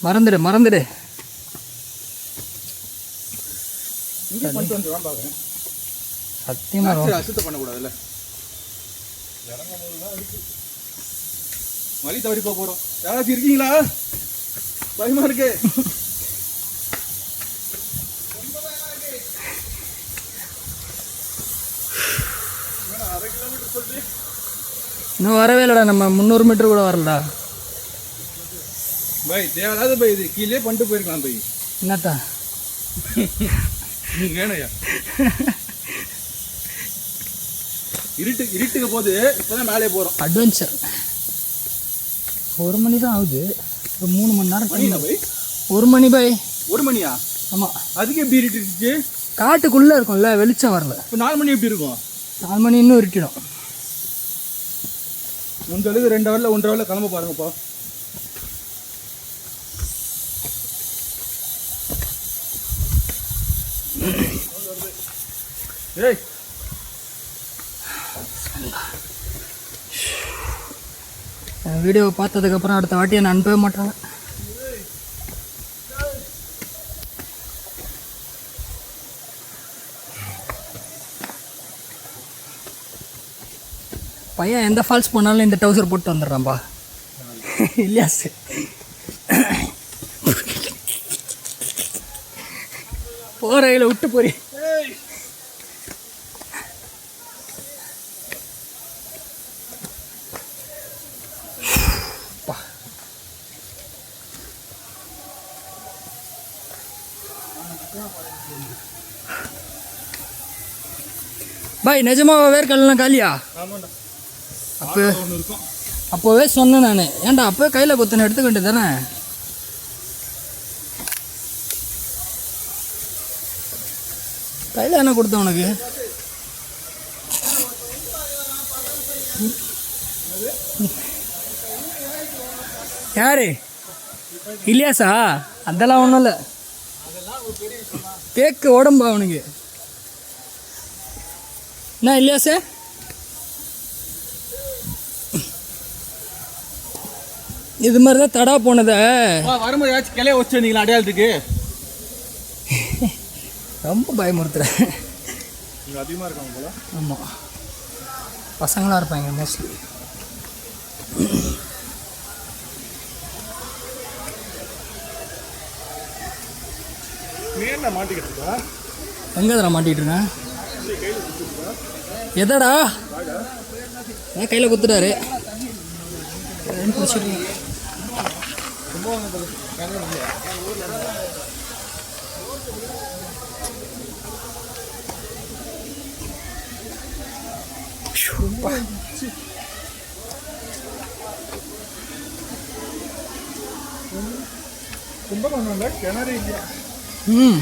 மறந்துடு மறந்துடு. சத்தியமா அசுத்தம் பண்ணக்கூடாதுல்ல. வழி தவறி போறோம். யாராச்சும் இருக்கீங்களா? பயமா இருக்கு. இன்னும் வரவே இல்லைடா. நம்ம 300 மீட்டர் கூட வரலடா. பை தேவையில்லாத பை, இது கீழே பண்ணிட்டு போயிருக்கலாம் பை. என்னத்தா வேணையா? இருட்டுக்கு போது இப்பதான் மேலே போறோம். அட்வென்ச்சர். 1 மணி தான் ஆகுது. ஒரு 3 மணி நேரம் மணியா பை? 1 money by. 1 மணியா? ஆமாம். அதுக்கு எப்படி இருட்டுச்சு? காட்டுக்குள்ளே இருக்கும்ல, வெளிச்சம் வரல. இப்போ 4 மணி எப்படி இருக்கும்? 4 மணி இன்னும் இருட்டிடும். முந்தளவுக்கு 2 ஹவரில் 1.5 ஹவரில் கிளம்ப பாருங்கப்பா. ஏய் வீடியோவை பார்த்ததுக்கப்புறம் அடுத்த வாட்டி என்னை அனுப்பவே மாட்டாங்க. பையன் எந்த ஃபால்ஸ் போனாலும் இந்த டவுசர் போட்டு வந்துடுறான்பா. இல்லையா சார்? போகிற கையில் விட்டு போறி. பாய் நிஜமாக வேர்க்கல்லாம் காலியா? அப்போவே சொன்னேன் நான். ஏன்டா அப்போவே கையில் கொத்தனை எடுத்துக்க வேண்டியது தானே? கையில் என்ன கொடுத்தேன் உனக்கு? யாரு? இல்லையாசா? அதெல்லாம் ஒன்றும் இல்லை. தேக்கு உடம்பா அவனுக்கு. என்ன இல்லையா சார்? இது மாதிரி தான் தடா போனத வரும்போது ஏதாச்சும் கிளைய வச்சு வந்தீங்களா அடையாளத்துக்கு? ரொம்ப பயமுறுத்துறேன். அதிகமாக இருக்காங்க போல. ஆமாம், பசங்களாக இருப்பாங்க மோஸ்ட்லி. மேல மாட்டிக்கிட்டு இருக்கா? எங்கே அதில் மாட்டிக்கிட்டு இருக்கேன்? எதடா ஏன் கையில் குத்துட்டாரு? பிடிச்சிருக்கேன். கும்பகோணம்ல கிணறு இல்லையா? ம்